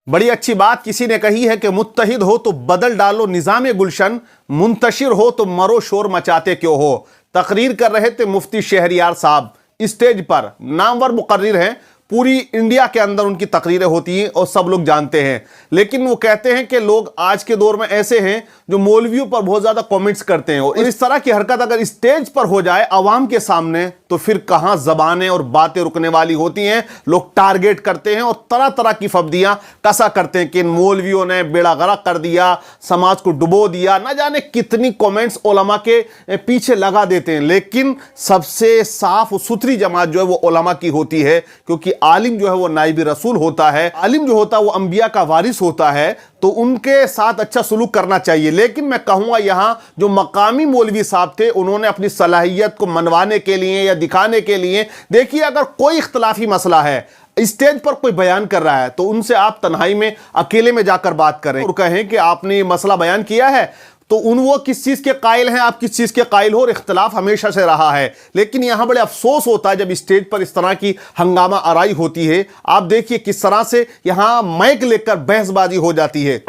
बड़ी अच्छी बात किसी ने कही है कि मुत्तहिद हो तो बदल डालो निज़ाम गुलशन, मुंतशिर हो तो मरो शोर मचाते क्यों हो। तकरीर कर रहे थे मुफ्ती शहरियार साहब स्टेज पर, नामवर मुकर्रिर हैं, पूरी इंडिया के अंदर उनकी तकरीरें होती हैं और सब लोग जानते हैं। लेकिन वो कहते हैं कि लोग आज के दौर में ऐसे हैं जो मौलवियों पर बहुत ज्यादा कमेंट्स करते हैं, और इस तरह की हरकत अगर स्टेज पर हो जाए अवाम के सामने तो फिर कहां जबानें और बातें रुकने वाली होती हैं। लोग टारगेट करते हैं और तरह तरह की फब्दियां कसा करते हैं कि इन मौलवियों ने बेड़ा गर्क कर दिया, समाज को डुबो दिया, ना जाने कितनी कमेंट्स उलमा के पीछे लगा देते हैं। लेकिन सबसे साफ सुथरी जमात जो है वो उलमा की होती है, क्योंकि आलिम जो है वो नाइब रसूल होता है, आलिम जो होता है वो अंबिया का वारिस होता है, तो उनके साथ अच्छा सलूक करना चाहिए। लेकिन मैं कहूंगा यहां जो मकामी मौलवी साहब थे उन्होंने अपनी सलाहियत को मनवाने के लिए या दिखाने के लिए, देखिए अगर कोई इख्तलाफी मसला है, स्टेज पर कोई बयान कर रहा है, तो उनसे आप तन्हाई में अकेले में जाकर बात करें और कहें कि आपने ये मसला बयान किया है, तो वो किस चीज के कायल हैं, आप किस चीज के कायल हो, और इख्तिलाफ हमेशा से रहा है। लेकिन यहां बड़े अफसोस होता है जब स्टेज पर इस तरह की हंगामा आराई होती है। आप देखिए किस तरह से यहां माइक लेकर बहसबाजी हो जाती है।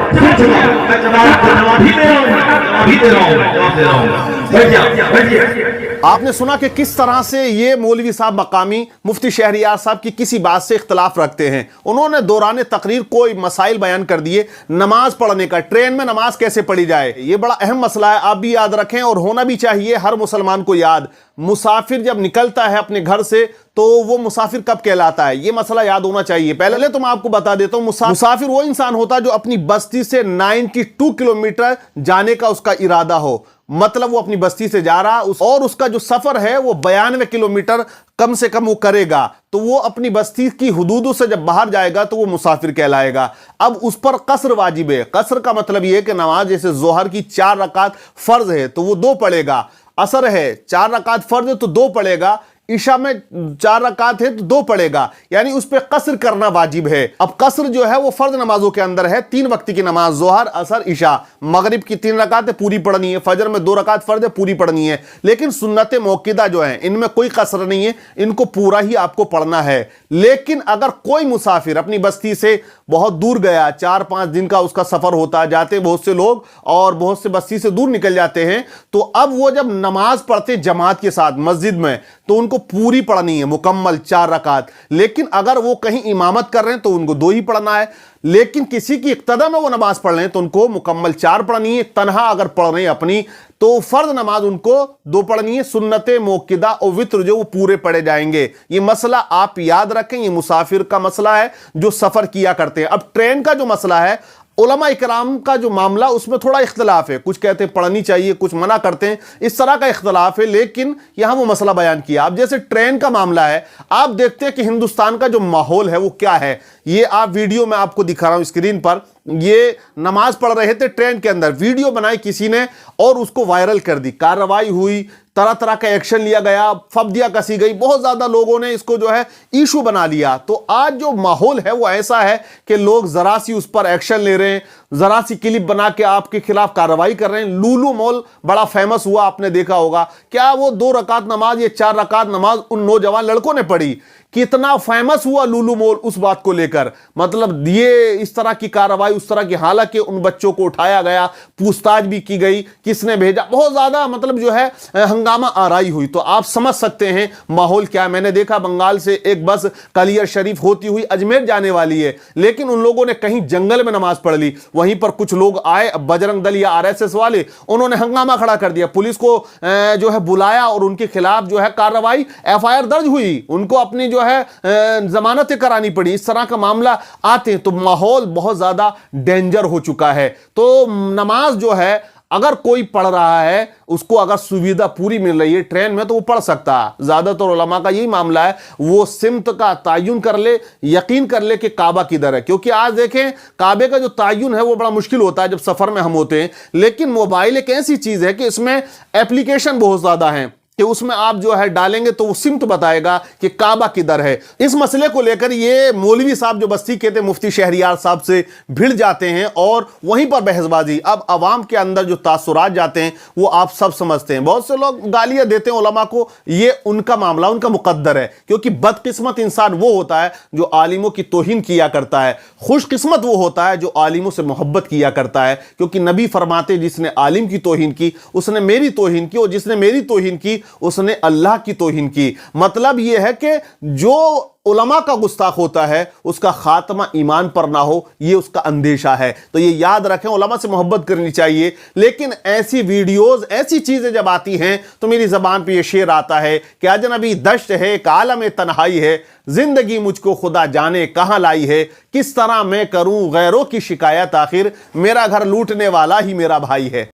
आपने सुना कि किस तरह से ये मौलवी साहब मकामी मुफ्ती शहरियार साहब की किसी बात से इख्तलाफ रखते हैं। उन्होंने दौरान तकरीर कोई मसाइल बयान कर दिए, नमाज पढ़ने का, ट्रेन में नमाज कैसे पढ़ी जाए, ये बड़ा अहम मसला है, आप भी याद रखें और होना भी चाहिए हर मुसलमान को याद। मुसाफिर जब निकलता है अपने घर से तो वो मुसाफिर कब कहलाता है, ये मसला याद होना चाहिए। पहले तो मैं आपको बता देता हूं, मुसाफिर वो इंसान होता है जो अपनी बस्ती से 92 किलोमीटर जाने का उसका इरादा हो, मतलब वो अपनी बस्ती से जा रहा और उसका जो सफर है वो 92 किलोमीटर कम से कम वो करेगा, तो वो अपनी बस्ती की हुदूदों से जब बाहर जाएगा तो वो मुसाफिर कहलाएगा। अब उस पर कसर वाजिब है। कसर का मतलब ये है कि नमाज जैसे जोहर की 4 रकात फर्ज है तो वो 2 पढ़ेगा, असर है 4 रकात फर्ज है तो 2 पढ़ेगा, ईशा में 4 रकात है तो 2 पढ़ेगा, यानी उस पे कसर करना वाजिब है। अब कसर जो है वो फर्ज नमाजों के अंदर है, 3 वक्त की नमाज, जोहर, असर, ईशा। मगरिब की 3 रकात है पूरी पढ़नी है, फजर में 2 रकात फर्ज है पूरी पढ़नी है। लेकिन सुन्नत मौकिदा जो है इनमें कोई कसर नहीं है, इनको पूरा ही आपको पढ़ना है। लेकिन अगर कोई मुसाफिर अपनी बस्ती से बहुत दूर गया, 4-5 दिन का उसका सफर होता है, जाते बहुत से लोग और बहुत से बस्ती से दूर निकल जाते हैं, तो अब वो जब नमाज पढ़ते जमात के साथ मस्जिद में तो उनको पूरी पढ़नी है, मुकम्मल 4 रकात। लेकिन अगर वो कहीं इमामत कर रहे हैं तो उनको 2 ही पढ़ना है। लेकिन किसी की इक्तदा में वो नमाज पढ़ रहे हैं तो उनको मुकम्मल 4 पढ़नी है। तन्हा अगर पढ़ रहे हैं अपनी तो फर्ज नमाज उनको 2 पढ़नी है, सुन्नत मौकिदा और वित्र जो वो पूरे पढ़े जाएंगे। ये मसला आप याद रखें, ये मुसाफिर का मसला है जो सफर किया करते हैं। अब ट्रेन का जो मसला है, उलमा इकराम का जो मामला उसमें थोड़ा इख्तिलाफ है, कुछ कहते हैं पढ़नी चाहिए, कुछ मना करते हैं, इस तरह का इख्तिलाफ है। लेकिन यहां वो मसला बयान किया। अब जैसे ट्रेन का मामला है, आप देखते हैं कि हिंदुस्तान का जो माहौल है वो क्या है। ये आप वीडियो में आपको दिखा रहा हूं स्क्रीन पर, ये नमाज पढ़ रहे थे ट्रेन के अंदर, वीडियो बनाई किसी ने और उसको वायरल कर दी, कार्रवाई हुई, तरह तरह का एक्शन लिया गया, फब्दियां कसी गई, बहुत ज्यादा लोगों ने इसको जो है इशू बना लिया। तो आज जो माहौल है वो ऐसा है कि लोग जरा सी उस पर एक्शन ले रहे हैं, जरा सी क्लिप बना के आपके खिलाफ कार्रवाई कर रहे हैं। लुलु मॉल बड़ा फेमस हुआ, आपने देखा होगा, क्या वो 2 रकात नमाज, ये 4 रकात नमाज उन नौजवान लड़कों ने पढ़ी, कितना फेमस हुआ लुलु मॉल उस बात को लेकर। मतलब ये इस तरह की कार्रवाई, उस तरह की, हालांकि उन बच्चों को उठाया गया, पूछताछ भी की गई, किसने भेजा, बहुत ज्यादा मतलब जो है हंगामा आराई हुई। तो आप समझ सकते हैं माहौल क्या है। मैंने देखा बंगाल से एक बस कलियर शरीफ होती हुई अजमेर जाने वाली है, लेकिन उन लोगों ने कहीं जंगल में नमाज पढ़ ली। वहीं पर कुछ लोग आए, बजरंग दल या RSS वाले, उन्होंने हंगामा खड़ा कर दिया, पुलिस को जो है बुलाया और उनके खिलाफ जो है कार्रवाई, FIR दर्ज हुई, उनको अपनी जो है जमानतें करानी पड़ी। इस तरह का मामला आते हैं तो माहौल बहुत ज्यादा डेंजर हो चुका है। तो नमाज जो है अगर कोई पढ़ रहा है, उसको अगर सुविधा पूरी मिल रही है ट्रेन में तो वो पढ़ सकता है। ज्यादातर उलमा का यही मामला है, वो सिमत का तायुन कर ले, यकीन कर ले कि काबा किधर है। क्योंकि आज देखें काबे का जो तायुन है वो बड़ा मुश्किल होता है जब सफर में हम होते हैं। लेकिन मोबाइल एक ऐसी चीज है कि इसमें एप्लीकेशन बहुत ज्यादा है کہ اس میں آپ جو ہے ڈالیں گے تو وہ سمت بتائے گا کہ کعبہ کدھر ہے۔ اس مسئلے کو لے کر یہ مولوی صاحب جو بستی کے تھے مفتی شہریار صاحب سے بھڑ جاتے ہیں اور وہیں پر بحث بازی۔ اب عوام کے اندر جو تاثرات جاتے ہیں وہ آپ سب سمجھتے ہیں، بہت سے لوگ گالیاں دیتے ہیں علماء کو، یہ ان کا معاملہ، ان کا مقدر ہے، کیونکہ بدقسمت انسان وہ ہوتا ہے جو عالموں کی توہین کیا کرتا ہے، خوش قسمت وہ ہوتا ہے جو عالموں سے محبت کیا کرتا ہے، کیونکہ نبی فرماتے جس نے عالم کی توہین کی اس نے میری توہین کی، اور جس نے میری توہین کی اس نے اللہ کی توہین کی۔ مطلب یہ ہے کہ جو علماء کا گستاخ ہوتا ہے اس کا خاتمہ ایمان پر نہ ہو، یہ اس کا اندیشہ ہے۔ تو یہ یاد رکھیں، علماء سے محبت کرنی چاہیے، لیکن ایسی ویڈیوز، ایسی چیزیں جب آتی ہیں تو میری زبان پہ یہ شعر آتا ہے کہ اجنبی دشت ہے، ایک عالم تنہائی ہے، زندگی مجھ کو خدا جانے کہاں لائی ہے، کس طرح میں کروں غیروں کی شکایت، آخر میرا گھر لوٹنے والا ہی میرا بھائی ہے۔